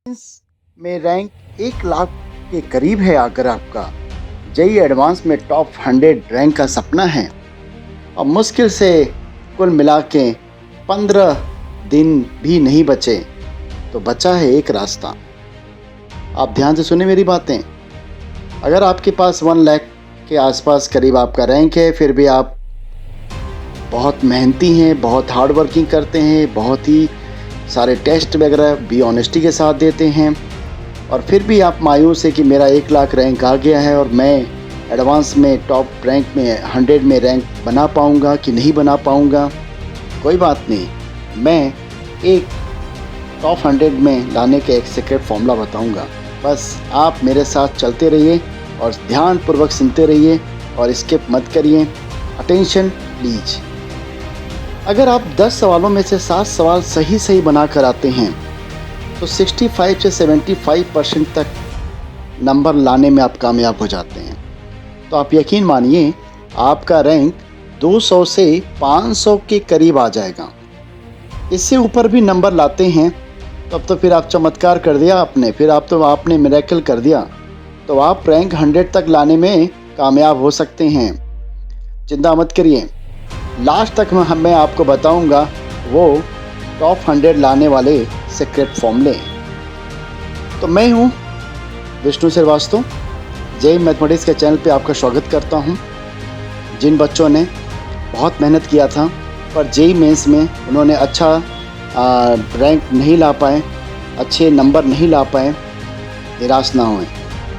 में रैंक 1 लाख के करीब है। अगर आपका जेईई एडवांस में टॉप 100 रैंक का सपना है और मुश्किल से कुल मिला के 15 दिन भी नहीं बचे, तो बचा है एक रास्ता। आप ध्यान से सुने मेरी बातें। अगर आपके पास 1 लाख के आसपास करीब आपका रैंक है, फिर भी आप बहुत मेहनती हैं, बहुत हार्ड वर्किंग करते हैं, बहुत ही सारे टेस्ट वगैरह भी ऑनेस्टी के साथ देते हैं, और फिर भी आप मायूस है कि मेरा 1 लाख रैंक आ गया है और मैं एडवांस में टॉप रैंक में 100 में रैंक बना पाऊँगा कि नहीं बना पाऊँगा। कोई बात नहीं, मैं एक टॉप 100 में लाने का एक सीक्रेट फॉर्मूला बताऊँगा। बस आप मेरे साथ चलते रहिए और ध्यानपूर्वक सुनते रहिए और स्किप मत करिए। Attention please. अगर आप 10 सवालों में से 7 सवाल सही बना कर आते हैं तो 65 से 75% तक नंबर लाने में आप कामयाब हो जाते हैं। तो आप यकीन मानिए आपका रैंक 200 से 500 के करीब आ जाएगा। इससे ऊपर भी नंबर लाते हैं तब तो फिर आप चमत्कार कर दिया आपने, फिर आपने मिरेकल कर दिया। तो आप रैंक 100 तक लाने में कामयाब हो सकते हैं। चिंता मत करिए, लास्ट तक मैं आपको बताऊंगा वो टॉप 100 लाने वाले सीक्रेट फॉर्मूले। तो मैं हूँ विष्णु श्रीवास्तव, जेईई मैथमेटिक्स के चैनल पे आपका स्वागत करता हूँ। जिन बच्चों ने बहुत मेहनत किया था पर जेईई मेंस में उन्होंने अच्छा रैंक नहीं ला पाए, अच्छे नंबर नहीं ला पाए, निराश ना होएं।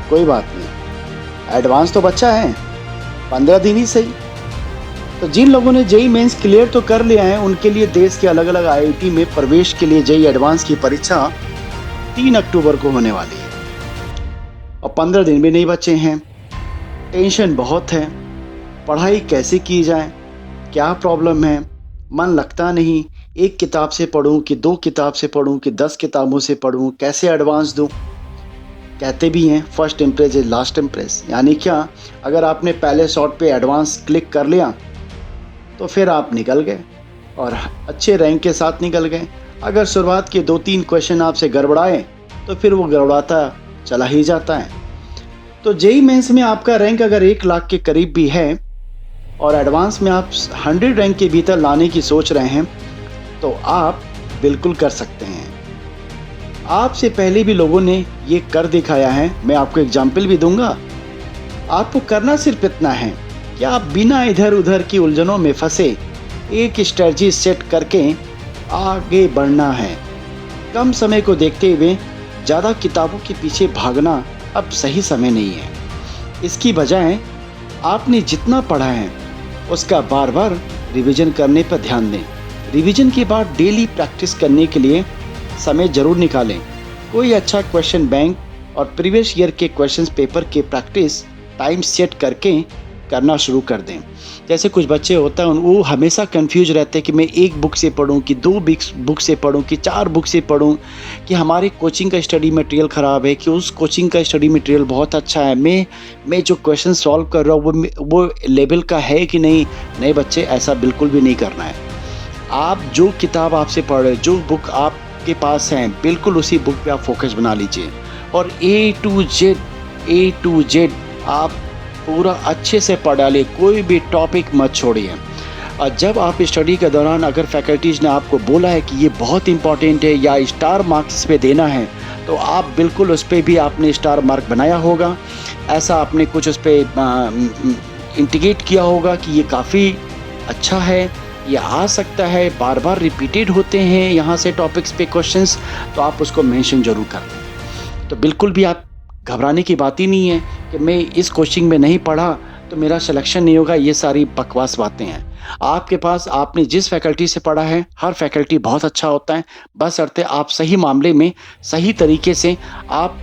कोई बात नहीं, एडवांस तो बच्चा है, 15 दिन ही सही। तो जिन लोगों ने जेईई मेंस क्लियर तो कर लिया है, उनके लिए देश के अलग अलग आईआईटी में प्रवेश के लिए जेईई एडवांस की परीक्षा 3 अक्टूबर को होने वाली है और 15 दिन भी नहीं बचे हैं। टेंशन बहुत है, पढ़ाई कैसे की जाए, क्या प्रॉब्लम है, मन लगता नहीं, एक किताब से पढ़ूं कि 2 किताब से पढ़ूं कि 10 किताबों से पढ़ूं, कैसे एडवांस दूं। कहते भी हैं first impress is last impress, यानी क्या, अगर आपने पहले शॉट पे एडवांस क्लिक कर लिया तो फिर आप निकल गए और अच्छे रैंक के साथ निकल गए। अगर शुरुआत के 2-3 क्वेश्चन आपसे गड़बड़ाए तो फिर वो गड़बड़ाता चला ही जाता है। तो जेईई मेंस में आपका रैंक अगर 1 लाख के करीब भी है और एडवांस में आप 100 रैंक के भीतर लाने की सोच रहे हैं तो आप बिल्कुल कर सकते हैं। आपसे पहले भी लोगों ने ये कर दिखाया है, मैं आपको एग्जाम्पल भी दूंगा। आपको करना सिर्फ इतना है कि आप बिना इधर उधर की उलझनों में फंसे एक स्ट्रेटजी सेट करके आगे बढ़ना है। कम समय को देखते हुए ज़्यादा किताबों के पीछे भागना अब सही समय नहीं है। इसकी बजाय आपने जितना पढ़ा है उसका बार बार रिवीजन करने पर ध्यान दें। रिवीजन के बाद डेली प्रैक्टिस करने के लिए समय ज़रूर निकालें। कोई अच्छा क्वेश्चन बैंक और प्रीवियस ईयर के क्वेश्चन पेपर के प्रैक्टिस टाइम सेट करके करना शुरू कर दें। जैसे कुछ बच्चे होता है वो हमेशा कंफ्यूज रहते हैं कि मैं 1 बुक से पढूं कि 2 बुक से पढूं कि 4 बुक से पढूं, कि हमारे कोचिंग का स्टडी मटेरियल ख़राब है कि उस कोचिंग का स्टडी मटेरियल बहुत अच्छा है, मैं जो क्वेश्चन सॉल्व कर रहा हूँ वो लेवल का है कि नहीं। नहीं बच्चे, ऐसा बिल्कुल भी नहीं करना है। आप जो किताब आपसे पढ़ रहे, जो बुक आपके पास हैं, बिल्कुल उसी बुक पे आप फोकस बना लीजिए और ए टू जेड आप पूरा अच्छे से पढ़ डालिए, कोई भी टॉपिक मत छोड़िए। और जब आप स्टडी के दौरान अगर फैकल्टीज़ ने आपको बोला है कि ये बहुत इंपॉर्टेंट है या स्टार मार्क्स पे देना है, तो आप बिल्कुल उस पर भी आपने स्टार मार्क बनाया होगा। ऐसा आपने कुछ उस पर इंडिकेट किया होगा कि ये काफ़ी अच्छा है, ये आ सकता है, बार बार रिपीटेड होते हैं यहाँ से टॉपिक्स पे क्वेश्चंस, तो आप उसको मेंशन ज़रूर कर दें। तो बिल्कुल भी आप घबराने की बात ही नहीं है कि मैं इस कोचिंग में नहीं पढ़ा तो मेरा सिलेक्शन नहीं होगा। ये सारी बकवास बातें हैं। आपके पास आपने जिस फैकल्टी से पढ़ा है, हर फैकल्टी बहुत अच्छा होता है, बशर्ते आप सही मामले में सही तरीके से आप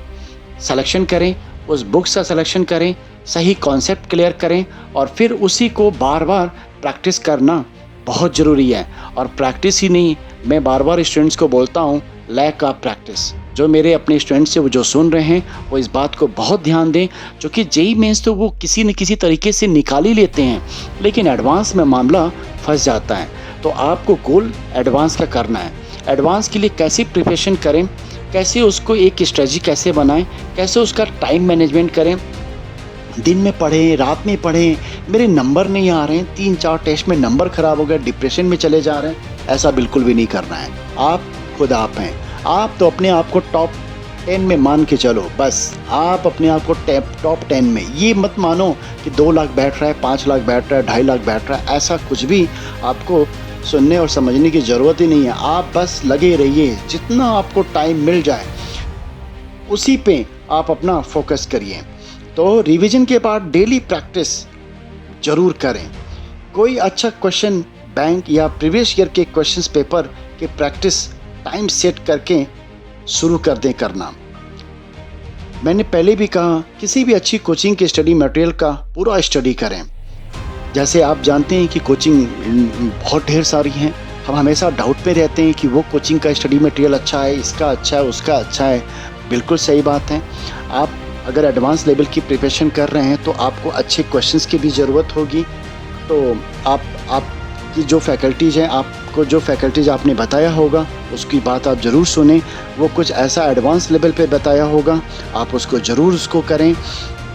सिलेक्शन करें, उस बुक्स का सिलेक्शन करें, सही कॉन्सेप्ट क्लियर करें और फिर उसी को बार बार प्रैक्टिस करना बहुत ज़रूरी है। और प्रैक्टिस ही नहीं, मैं बार बार स्टूडेंट्स को बोलता हूँ, लैक ऑफ प्रैक्टिस। जो मेरे अपने स्टूडेंट्स हैं वो जो सुन रहे हैं वो इस बात को बहुत ध्यान दें, क्योंकि जेईई मेंस तो वो किसी न किसी तरीके से निकाल ही लेते हैं, लेकिन एडवांस में मामला फंस जाता है। तो आपको गोल एडवांस का करना है। एडवांस के लिए कैसी प्रिपरेशन करें कैसे उसको एक स्ट्रेटजी कैसे बनाएं, कैसे उसका टाइम मैनेजमेंट करें, दिन में पढ़ें, रात में पढ़ें, मेरे नंबर नहीं आ रहे हैं, 3-4 टेस्ट में नंबर ख़राब हो गया, डिप्रेशन में चले जा रहे हैं, ऐसा बिल्कुल भी नहीं करना है। आप खुद आप हैं, आप तो अपने आप को टॉप 10 में मान के चलो, बस आप अपने आप को टॉप 10 में, ये मत मानो कि 2 लाख बैठ रहा है, 5 लाख बैठ रहा है, 2.5 लाख बैठ रहा है, ऐसा कुछ भी आपको सुनने और समझने की ज़रूरत ही नहीं है। आप बस लगे रहिए, जितना आपको टाइम मिल जाए उसी पे आप अपना फोकस करिए। तो रिवीजन के बाद डेली प्रैक्टिस ज़रूर करें। कोई अच्छा क्वेश्चन बैंक या प्रीवियस ईयर के क्वेश्चंस पेपर के प्रैक्टिस टाइम सेट करके शुरू कर दें करना। मैंने पहले भी कहा, किसी भी अच्छी कोचिंग के स्टडी मटेरियल का पूरा स्टडी करें। जैसे आप जानते हैं कि कोचिंग बहुत ढेर सारी हैं, हम हमेशा डाउट में रहते हैं कि वो कोचिंग का स्टडी मटेरियल अच्छा है, इसका अच्छा है, उसका अच्छा है। बिल्कुल सही बात है। आप अगर एडवांस लेवल की प्रिपरेशन कर रहे हैं तो आपको अच्छे क्वेश्चंस की भी ज़रूरत होगी। तो आपकी जो फैकल्टीज़ हैं, आपको जो फैकल्टीज़ आपने बताया होगा उसकी बात आप ज़रूर सुनें। वो कुछ ऐसा एडवांस लेवल पे बताया होगा, आप उसको ज़रूर उसको करें।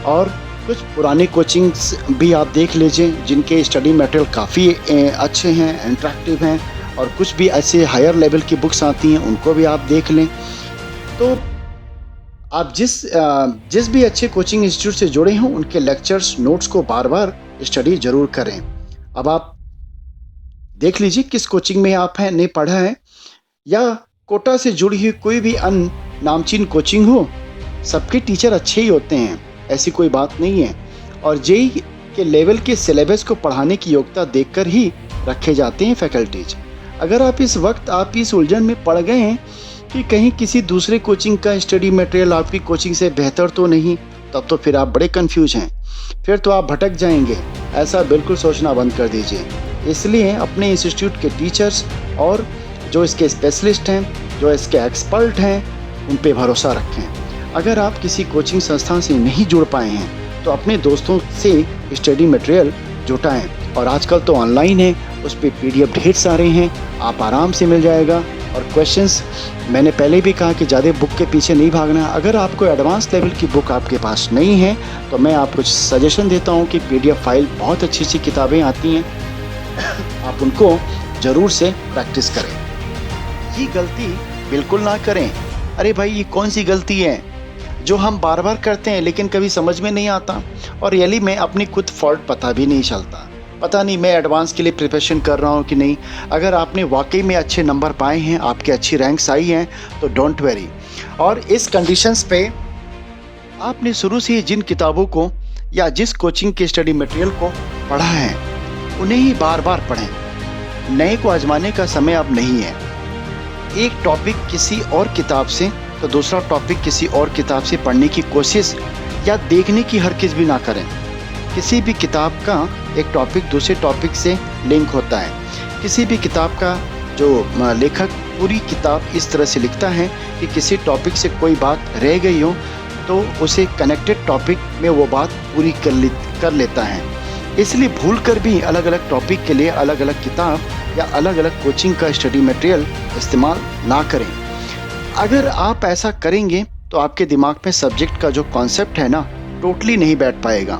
और कुछ पुराने कोचिंग्स भी आप देख लीजिए जिनके स्टडी मटेरियल काफ़ी अच्छे हैं, इंटरेक्टिव हैं। और कुछ भी ऐसे हायर लेवल की बुक्स आती हैं, उनको भी आप देख लें। तो आप जिस भी अच्छे कोचिंग इंस्टीट्यूट से जुड़े हों, उनके लेक्चर्स, नोट्स को बार बार स्टडी ज़रूर करें। अब आप देख लीजिए किस कोचिंग में आप हैं, ने पढ़ा है, या कोटा से जुड़ी हुई कोई भी अन्य नामचीन कोचिंग हो, सबके टीचर अच्छे ही होते हैं, ऐसी कोई बात नहीं है। और जेई के लेवल के सिलेबस को पढ़ाने की योग्यता देखकर ही रखे जाते हैं फैकल्टीज। अगर आप इस उलझन में पड़ गए हैं कि कहीं किसी दूसरे कोचिंग का स्टडी मटेरियल आपकी कोचिंग से बेहतर तो नहीं, तब तो फिर आप बड़े कंफ्यूज हैं, फिर तो आप भटक जाएंगे। ऐसा बिल्कुल सोचना बंद कर दीजिए। इसलिए अपने इंस्टीट्यूट के टीचर्स और जो इसके स्पेशलिस्ट हैं, जो इसके एक्सपर्ट हैं, उन पे भरोसा रखें। अगर आप किसी कोचिंग संस्थान से नहीं जुड़ पाए हैं तो अपने दोस्तों से स्टडी मटेरियल जुटाएं। और आजकल तो ऑनलाइन है, उस पर PDF ढेर सारे हैं, आप आराम से मिल जाएगा। और क्वेश्चंस, मैंने पहले भी कहा कि ज़्यादा बुक के पीछे नहीं भागना है। अगर आपको एडवांस लेवल की बुक आपके पास नहीं है तो मैं आपको सजेशन देता हूं कि PDF फाइल बहुत अच्छी किताबें आती हैं, आप उनको ज़रूर से प्रैक्टिस करें। ये गलती बिल्कुल ना करें। अरे भाई, ये कौन सी गलती है जो हम बार बार करते हैं लेकिन कभी समझ में नहीं आता, और रियली में अपनी खुद फॉल्ट पता भी नहीं चलता। पता नहीं मैं एडवांस के लिए प्रिपरेशन कर रहा हूँ कि नहीं। अगर आपने वाकई में अच्छे नंबर पाए हैं, आपके अच्छी रैंक्स आई हैं, तो डोंट वेरी। और इस कंडीशंस पे आपने शुरू से ही जिन किताबों को या जिस कोचिंग के स्टडी मटेरियल को पढ़ा है उन्हें ही बार बार पढ़ें। नए को आजमाने का समय अब नहीं है। एक टॉपिक किसी और किताब से तो दूसरा टॉपिक किसी और किताब से पढ़ने की कोशिश या देखने की हरगिज़ भी ना करें। किसी भी किताब का एक टॉपिक दूसरे टॉपिक से लिंक होता है। किसी भी किताब का जो लेखक पूरी किताब इस तरह से लिखता है कि किसी टॉपिक से कोई बात रह गई हो तो उसे कनेक्टेड टॉपिक में वो बात पूरी कर लेता है। इसलिए भूल कर भी अलग अलग टॉपिक के लिए अलग अलग किताब या अलग अलग कोचिंग का स्टडी मटेरियल इस्तेमाल ना करें। अगर आप ऐसा करेंगे तो आपके दिमाग में सब्जेक्ट का जो कॉन्सेप्ट है ना, टोटली नहीं बैठ पाएगा।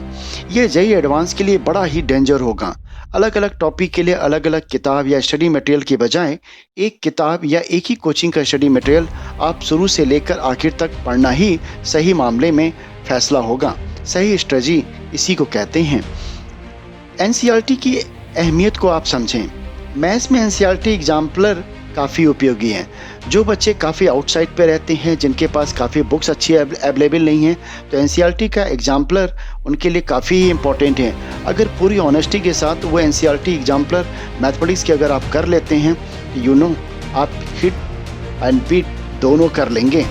ये जेईई एडवांस के लिए बड़ा ही डेंजर होगा। अलग अलग टॉपिक के लिए अलग अलग किताब या स्टडी मटेरियल के बजाय एक किताब या एक ही कोचिंग का स्टडी मटेरियल आप शुरू से लेकर आखिर तक पढ़ना ही सही मामले में फैसला होगा। सही स्ट्रेटजी इसी को कहते हैं। एनसीईआरटी की अहमियत को आप समझें। मैथ्स में एनसीईआरटी एग्जाम्पलर काफ़ी उपयोगी है। जो बच्चे काफ़ी आउटसाइड पे रहते हैं, जिनके पास काफ़ी बुक्स अच्छी अवेलेबल नहीं हैं, तो एनसीईआरटी का एग्जाम्पलर उनके लिए काफ़ी इम्पोर्टेंट है। अगर पूरी ऑनेस्टी के साथ वो एनसीईआरटी एग्जाम्पलर मैथमेटिक्स के अगर आप कर लेते हैं तो आप हिट एंड बीट दोनों कर लेंगे।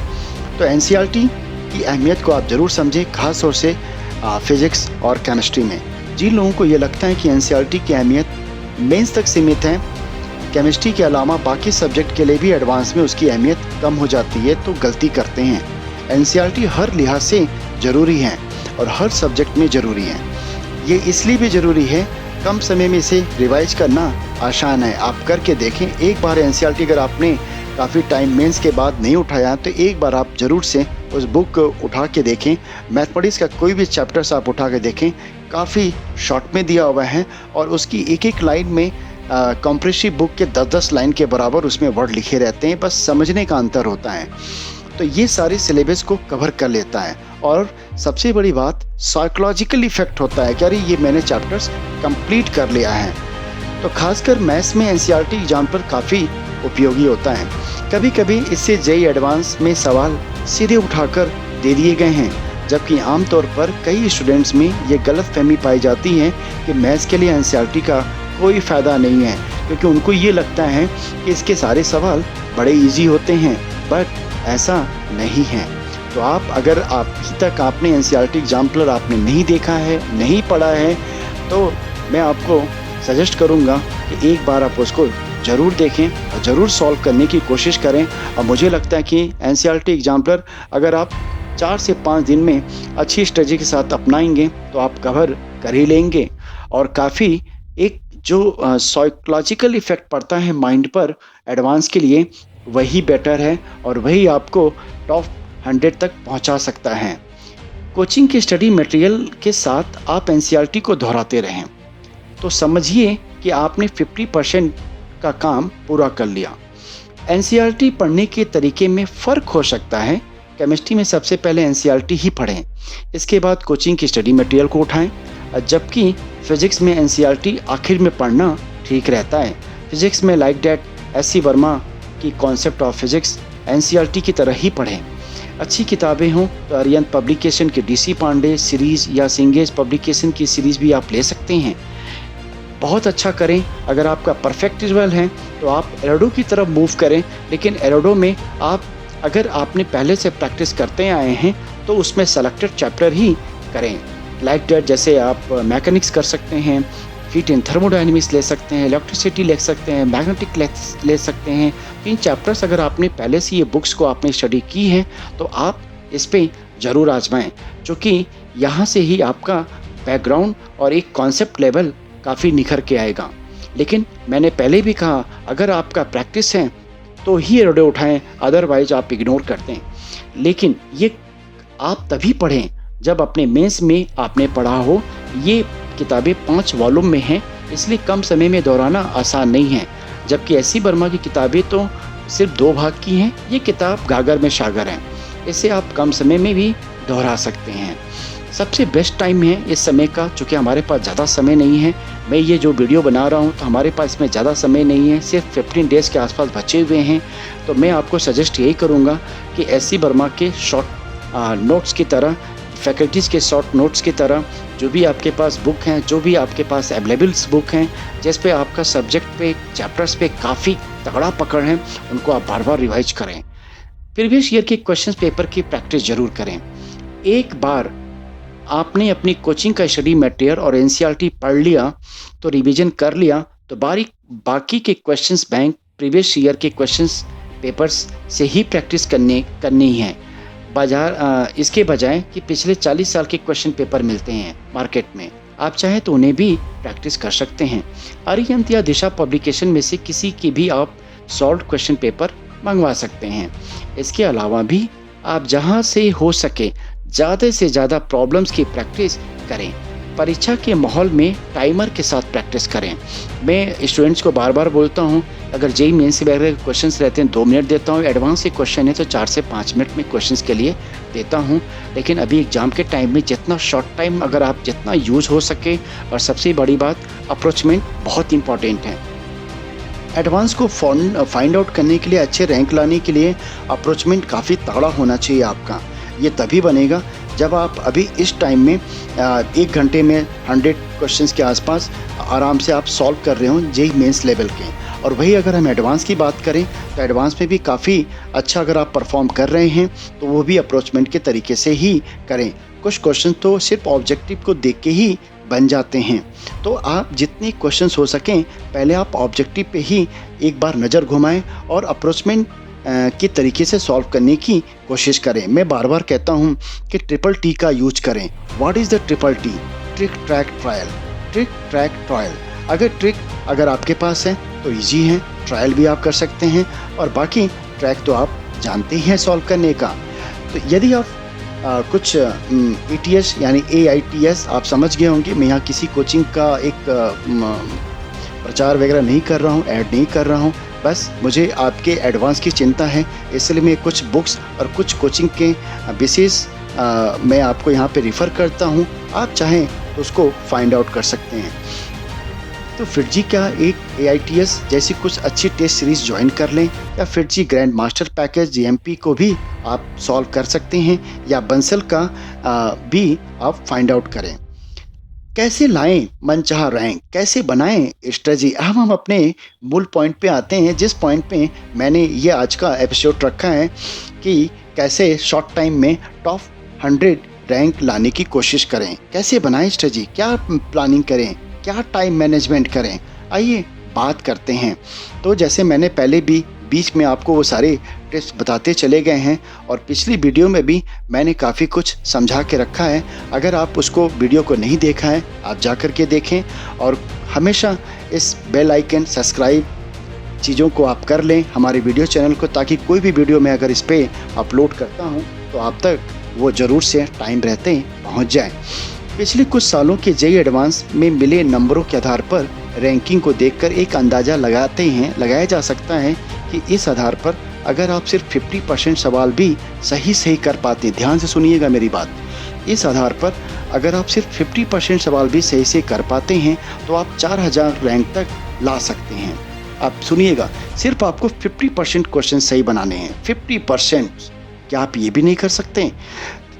तो एनसीईआरटी की अहमियत को आप ज़रूर समझें, खास तौर से फिज़िक्स और केमिस्ट्री में। जिन लोगों को ये लगता है कि एनसीईआरटी की अहमियत मेंस तक सीमित है, केमिस्ट्री के अलावा बाकी सब्जेक्ट के लिए भी एडवांस में उसकी अहमियत कम हो जाती है, तो गलती करते हैं। एनसीईआरटी हर लिहाज से ज़रूरी है और हर सब्जेक्ट में ज़रूरी है। ये इसलिए भी ज़रूरी है, कम समय में इसे रिवाइज करना आसान है। आप करके देखें। एक बार एनसीईआरटी अगर आपने काफ़ी टाइम मेंस के बाद नहीं उठाया तो एक बार आप ज़रूर से उस बुक को उठा के देखें। मैथमेटिक्स का कोई भी चैप्टर्स आप उठा के देखें, काफ़ी शॉर्ट में दिया हुआ है और उसकी एक-एक लाइन में कॉम्प्रिहेंसिव बुक के 10-10 लाइन के बराबर उसमें वर्ड लिखे रहते हैं, बस समझने का अंतर होता है। तो ये सारे सिलेबस को कवर कर लेता है और सबसे बड़ी बात साइकोलॉजिकल इफ़ेक्ट होता है कि अरे ये मैंने चैप्टर्स कंप्लीट कर लिया है। तो खासकर मैथ्स में एनसीईआरटी एग्जाम पर काफ़ी उपयोगी होता है। कभी-कभी इससे जेईई एडवांस में सवाल सीधे उठाकर दे दिए गए हैं, जबकि आमतौर पर कई स्टूडेंट्स में ये गलतफहमी पाई जाती है कि मैथ्स के लिए एनसीईआरटी का कोई फ़ायदा नहीं है, क्योंकि उनको ये लगता है कि इसके सारे सवाल बड़े ईजी होते हैं, बट ऐसा नहीं है। तो आप अगर अभी तक आपने एनसीईआरटी एग्जाम्पलर आपने नहीं देखा है, नहीं पढ़ा है, तो मैं आपको सजेस्ट करूँगा कि एक बार आप उसको ज़रूर देखें और ज़रूर सॉल्व करने की कोशिश करें। और मुझे लगता है कि एनसीईआरटी एग्जाम्पलर अगर आप 4 से 5 दिन में अच्छी स्ट्रेटजी के साथ अपनाएंगे तो आप कवर कर ही लेंगे। और काफ़ी एक जो साइकोलॉजिकल इफ़ेक्ट पड़ता है माइंड पर एडवांस के लिए, वही बेटर है और वही आपको टॉप 100 तक पहुंचा सकता है। कोचिंग के स्टडी मटेरियल के साथ आप एनसीईआरटी को दोहराते रहें तो समझिए कि आपने 50% का काम पूरा कर लिया। एनसीईआरटी पढ़ने के तरीके में फ़र्क हो सकता है। केमिस्ट्री में सबसे पहले एनसीईआरटी ही पढ़ें, इसके बाद कोचिंग की स्टडी मटेरियल को उठाएं, जबकि फिज़िक्स में एनसीईआरटी आखिर में पढ़ना ठीक रहता है। फिज़िक्स में लाइक दैट एस.सी. वर्मा की कॉन्सेप्ट ऑफ फिज़िक्स एनसीईआरटी की तरह ही पढ़ें। अच्छी किताबें हों तो अरिहंत पब्लिकेशन के डी.सी. पांडे सीरीज़ या सिंगेज पब्लिकेशन की सीरीज़ भी आप ले सकते हैं। बहुत अच्छा करें। अगर आपका परफेक्ट लेवल है तो आप एरोडो की तरफ मूव करें, लेकिन एरोडो में आप अगर आपने पहले से प्रैक्टिस करते आए हैं तो उसमें सेलेक्टेड चैप्टर ही करें। लाइक दैट जैसे आप मैकेनिक्स कर सकते हैं, हीट एंड थर्मोडायनेमिक्स ले सकते हैं, इलेक्ट्रिसिटी ले सकते हैं, मैग्नेटिक ले सकते हैं। इन चैप्टर्स अगर आपने पहले से ये बुक्स को आपने स्टडी की है तो आप इस पे ज़रूर आजमाएं, क्योंकि यहाँ से ही आपका बैकग्राउंड और एक कॉन्सेप्ट लेवल काफ़ी निखर के आएगा। लेकिन मैंने पहले भी कहा, अगर आपका प्रैक्टिस है तो ही एरोडो उठाएं, अदरवाइज आप इग्नोर करते हैं। लेकिन ये आप तभी पढ़ें जब अपने मेंस में आपने पढ़ा हो। ये किताबें 5 वॉल्यूम में हैं, इसलिए कम समय में दोहराना आसान नहीं है, जबकि एस.सी. वर्मा की किताबें तो सिर्फ 2 भाग की हैं। ये किताब गागर में शागर है, इसे आप कम समय में भी दोहरा सकते हैं। सबसे बेस्ट टाइम है इस समय का, चूँकि हमारे पास ज़्यादा समय नहीं है। मैं ये जो वीडियो बना रहा हूँ तो हमारे पास इसमें ज़्यादा समय नहीं है, सिर्फ 15 डेज़ के आसपास बचे हुए हैं। तो मैं आपको सजेस्ट यही करूँगा कि एस.सी. वर्मा के शॉर्ट नोट्स की तरह, फैकल्टीज़ के शॉर्ट नोट्स की तरह, जो भी आपके पास बुक हैं, जो भी आपके पास अवेलेबल्स बुक हैं, जिस पे आपका सब्जेक्ट पे, चैप्टर्स पे काफ़ी तगड़ा पकड़ है, उनको आप बार बार रिवाइज करें। प्रीवियस ईयर के क्वेश्चन पेपर की प्रैक्टिस ज़रूर करें। एक बार आपने अपनी कोचिंग का स्टडी मटेरियल और एनसीईआरटी पढ़ लिया, तो रिवीजन कर लिया, तो बाकी के क्वेश्चंस बैंक प्रीवियस ईयर के क्वेश्चंस पेपर्स से ही प्रैक्टिस करनी है। इसके बजाय कि पिछले 40 साल के क्वेश्चन पेपर मिलते हैं मार्केट में, आप चाहें तो उन्हें भी प्रैक्टिस कर सकते हैं। अरिहंत या दिशा पब्लिकेशन में से किसी की भी आप सॉल्व क्वेश्चन पेपर मंगवा सकते हैं। इसके अलावा भी आप जहां से हो सके ज़्यादा से ज़्यादा प्रॉब्लम्स की प्रैक्टिस करें। परीक्षा के माहौल में टाइमर के साथ प्रैक्टिस करें। मैं स्टूडेंट्स को बार बार बोलता हूं, अगर जेईई मेंस वगैरह के क्वेश्चंस रहते हैं 2 मिनट देता हूं, एडवांस के क्वेश्चन है तो 4 से 5 मिनट में क्वेश्चंस के लिए देता हूं। लेकिन अभी एग्जाम के टाइम में जितना शॉर्ट टाइम अगर आप जितना यूज़ हो सके, और सबसे बड़ी बात अप्रोचमेंट बहुत इंपॉर्टेंट है। एडवांस को फाइंड आउट करने के लिए, अच्छे रैंक लाने के लिए अप्रोचमेंट काफ़ी तगड़ा होना चाहिए आपका। ये तभी बनेगा जब आप अभी इस टाइम में 1 घंटे में 100 क्वेश्चंस के आसपास आराम से आप सॉल्व कर रहे हो जेईई मेंस लेवल के। और वही अगर हम एडवांस की बात करें तो एडवांस में भी काफ़ी अच्छा अगर आप परफॉर्म कर रहे हैं तो वो भी अप्रोचमेंट के तरीके से ही करें। कुछ क्वेश्चन तो सिर्फ ऑब्जेक्टिव को देख के ही बन जाते हैं, तो आप जितने क्वेश्चंस हो सकें पहले आप ऑब्जेक्टिव पे ही एक बार नज़र घुमाएं और अप्रोचमेंट के तरीके से सॉल्व करने की कोशिश करें। मैं बार बार कहता हूं कि ट्रिपल टी का यूज करें। What is the triple T? Trick, track, trial. Trick, track, trial. अगर ट्रिक अगर आपके पास है तो इजी है, ट्रायल भी आप कर सकते हैं, और बाकी ट्रैक तो आप जानते ही हैं सॉल्व करने का। तो यदि आप कुछ ETS यानी AITS आप समझ गए होंगे, मैं यहाँ किसी कोचिंग का एक प्रचार वगैरह नहीं कर रहा हूँ, ऐड नहीं कर रहा हूँ, बस मुझे आपके एडवांस की चिंता है, इसलिए मैं कुछ बुक्स और कुछ कोचिंग के बेसिस मैं आपको यहाँ पे रिफ़र करता हूँ। आप चाहें तो उसको फाइंड आउट कर सकते हैं। तो FIITJEE क्या एक AITS जैसी कुछ अच्छी टेस्ट सीरीज़ ज्वाइन कर लें, या FIITJEE grand master package GMP को भी आप सॉल्व कर सकते हैं, या बंसल का भी आप फाइंड आउट करें। कैसे लाएं मनचाहा रैंक, कैसे बनाएं स्ट्रेटजी। अब हम अपने मूल पॉइंट पे आते हैं, जिस पॉइंट पे मैंने ये आज का एपिसोड रखा है कि कैसे शॉर्ट टाइम में टॉप 100 रैंक लाने की कोशिश करें, कैसे बनाएं स्ट्रेटजी, क्या प्लानिंग करें, क्या टाइम मैनेजमेंट करें। आइए बात करते हैं। तो जैसे मैंने पहले भी बीच में आपको वो सारे टिप्स बताते चले गए हैं, और पिछली वीडियो में भी मैंने काफ़ी कुछ समझा के रखा है। अगर आप उसको वीडियो को नहीं देखा है, आप जा कर के देखें, और हमेशा इस बेल आइकन सब्सक्राइब चीज़ों को आप कर लें हमारे वीडियो चैनल को, ताकि कोई भी वीडियो मैं अगर इस पर अपलोड करता हूँ तो आप तक वो ज़रूर से टाइम रहते पहुँच जाए। पिछले कुछ सालों के JEE एडवांस में मिले नंबरों के आधार पर रैंकिंग को देखकर एक अंदाज़ा लगाया जा सकता है कि इस आधार पर अगर आप सिर्फ 50% सवाल भी सही कर पाते, ध्यान से सुनिएगा मेरी बात, इस आधार पर अगर आप सिर्फ 50% सवाल भी सही से कर पाते हैं तो आप 4000 रैंक तक ला सकते हैं। आप सुनिएगा, सिर्फ आपको 50% क्वेश्चन सही बनाने हैं। 50%, क्या आप ये भी नहीं कर सकते?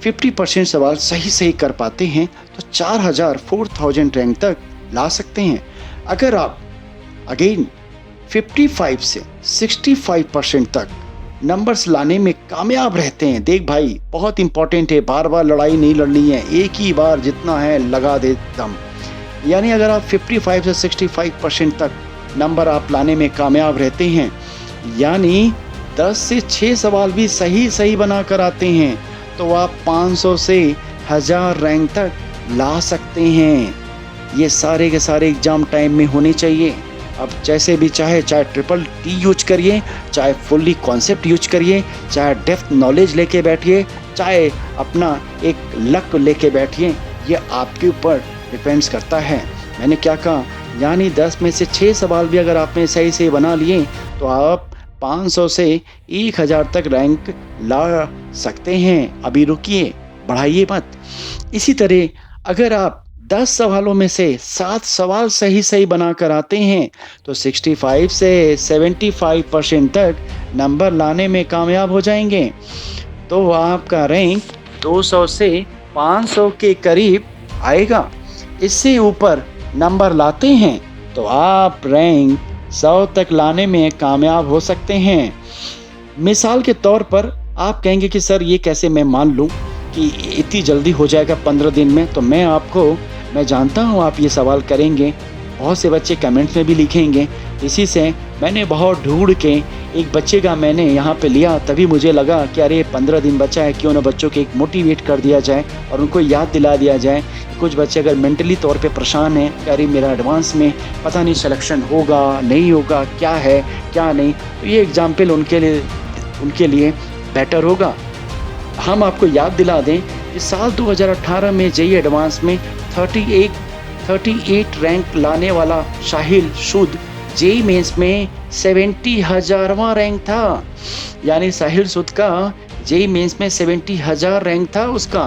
50% सवाल सही कर पाते हैं तो 4000 रैंक तक ला सकते हैं। अगर आप अगेन 55 से 65% तक नंबर्स लाने में कामयाब रहते हैं, देख भाई बहुत इंपॉर्टेंट है, बार बार लड़ाई नहीं लड़नी है, एक ही बार जितना है लगा दे दम। यानी अगर आप 55 से 65% तक नंबर आप लाने में कामयाब रहते हैं, यानी 10 से 6 सवाल भी सही बना कर आते हैं, तो आप 500 से 1000 रैंक तक ला सकते हैं। ये सारे के सारे एग्ज़ाम टाइम में होने चाहिए। अब जैसे भी चाहे ट्रिपल T यूज करिए, चाहे फुल्ली कॉन्सेप्ट यूज करिए, चाहे डेप्थ नॉलेज लेके बैठिए, चाहे अपना एक लक लेके बैठिए, ये आपके ऊपर डिपेंड्स करता है। मैंने क्या कहा, यानी 10 में से 6 सवाल भी अगर आपने सही से बना लिए तो आप 500 से 1000 तक रैंक ला सकते हैं। अभी रुकिए, बढ़ाइए मत। इसी तरह अगर आप 10 सवालों में से 7 सवाल सही बना कर आते हैं तो 65 से 75% तक नंबर लाने में कामयाब हो जाएंगे, तो आपका रैंक 200 से 500 के करीब आएगा। इससे ऊपर नंबर लाते हैं तो आप रैंक 100 तक लाने में कामयाब हो सकते हैं। मिसाल के तौर पर आप कहेंगे कि सर ये कैसे मैं मान लूँ कि इतनी जल्दी हो जाएगा 15 दिन में। तो मैं जानता हूँ आप ये सवाल करेंगे, बहुत से बच्चे कमेंट्स में भी लिखेंगे। इसी से मैंने बहुत ढूंढ के एक बच्चे का मैंने यहाँ पे लिया, तभी मुझे लगा कि अरे 15 दिन बचा है, क्यों ना बच्चों के एक मोटिवेट कर दिया जाए और उनको याद दिला दिया जाए। कुछ बच्चे अगर मेंटली तौर पे परेशान हैं कि अरे मेरा एडवांस में पता नहीं सिलेक्शन होगा नहीं होगा, क्या है क्या नहीं, तो ये एग्जाम्पल उनके लिए बेटर होगा। हम आपको याद दिला दें कि साल 2018 में JEE एडवांस में 38 रैंक लाने वाला साहिल सूद JEE मेंस में 70,000वां रैंक था। यानी साहिल सूद का JEE मेंस में 70,000 रैंक था उसका।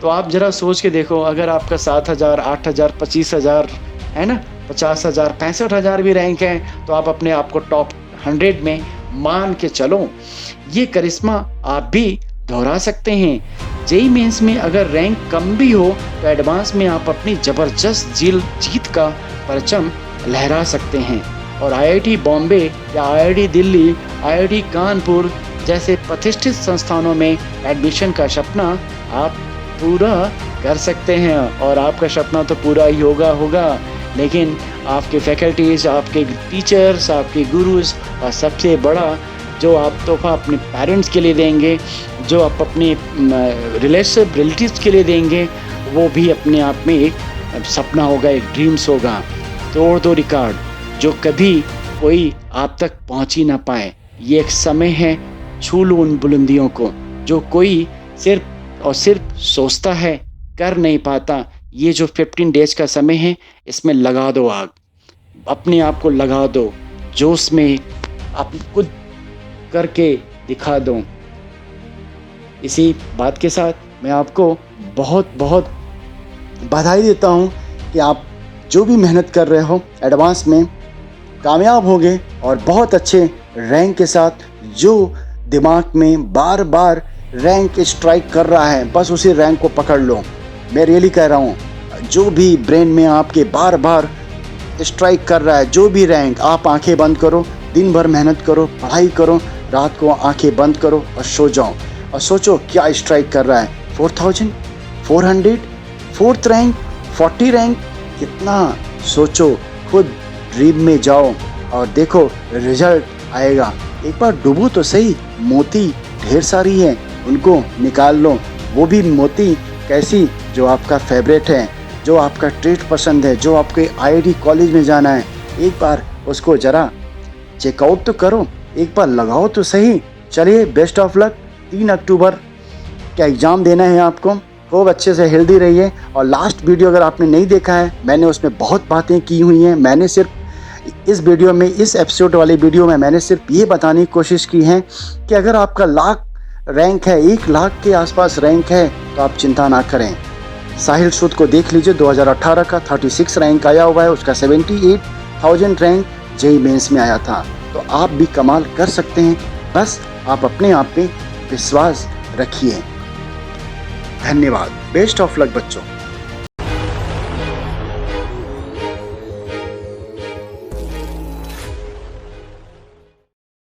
तो आप जरा सोच के देखो, अगर आपका 7,000, 8,000, 25,000 है ना, 50,000, 65,000 भी रैंक है, तो आप अपने आप को टॉप 100 में मान के चलो। ये करिश्मा आप भी दोहरा सकते हैं। JEE मेंस में अगर रैंक कम भी हो तो एडवांस में आप अपनी ज़बरदस्त जीत का परचम लहरा सकते हैं, और IIT बॉम्बे या IIT दिल्ली, IIT कानपुर जैसे प्रतिष्ठित संस्थानों में एडमिशन का सपना आप पूरा कर सकते हैं। और आपका सपना तो पूरा ही होगा, लेकिन आपके फैकल्टीज, आपके टीचर्स, आपके गुरुज, और सबसे बड़ा जो आप तोहफा अपने पेरेंट्स के लिए देंगे, जो आप अपने रिलेटिव्स के लिए देंगे, वो भी अपने आप में एक सपना होगा, एक ड्रीम्स होगा। तोड़ दो रिकॉर्ड, जो कभी कोई आप तक पहुंच ही ना पाए। ये एक समय है, छू लो उन बुलंदियों को जो कोई सिर्फ और सिर्फ सोचता है, कर नहीं पाता। ये जो 15 डेज का समय है, इसमें लगा दो आग, अपने आप को लगा दो जोश में, आप खुद करके दिखा दो। इसी बात के साथ मैं आपको बहुत बहुत बधाई देता हूँ कि आप जो भी मेहनत कर रहे हो एडवांस में कामयाब होगे और बहुत अच्छे रैंक के साथ, जो दिमाग में बार बार रैंक स्ट्राइक कर रहा है बस उसी रैंक को पकड़ लो। मैं रियली कह रहा हूँ, जो भी ब्रेन में आपके बार बार स्ट्राइक कर रहा है, जो भी रैंक, आप आंखें बंद करो, दिन भर मेहनत करो, पढ़ाई करो, रात को आंखें बंद करो और सो जाओ और सोचो क्या स्ट्राइक कर रहा है। 4400, 4th रैंक, 40 रैंक, कितना सोचो, खुद ड्रीम में जाओ और देखो रिजल्ट आएगा। एक बार डूबो तो सही, मोती ढेर सारी है, उनको निकाल लो। वो भी मोती कैसी, जो आपका फेवरेट है, जो आपका ट्रेड पसंद है, जो आपके आईआईटी कॉलेज में जाना है, एक बार उसको ज़रा चेकआउट तो करो, एक बार लगाओ तो सही। चलिए, बेस्ट ऑफ लक। 3 अक्टूबर का एग्ज़ाम देना है आपको, खूब अच्छे से हेल्दी रहिए। और लास्ट वीडियो अगर आपने नहीं देखा है, मैंने उसमें बहुत बातें की हुई हैं। मैंने सिर्फ इस वीडियो में, इस एपिसोड वाली वीडियो में मैंने सिर्फ ये बताने की कोशिश की है कि अगर आपका लाख रैंक है, 1 लाख के आसपास रैंक है, तो आप चिंता ना करें। साहिल सूद को देख लीजिए, 2018 का 36 रैंक आया हुआ है, उसका 78,000 रैंक जेईई मेंस में आया था। तो आप भी कमाल कर सकते हैं, बस आप अपने आप पे विश्वास रखिए। धन्यवाद। बेस्ट ऑफ लक बच्चों।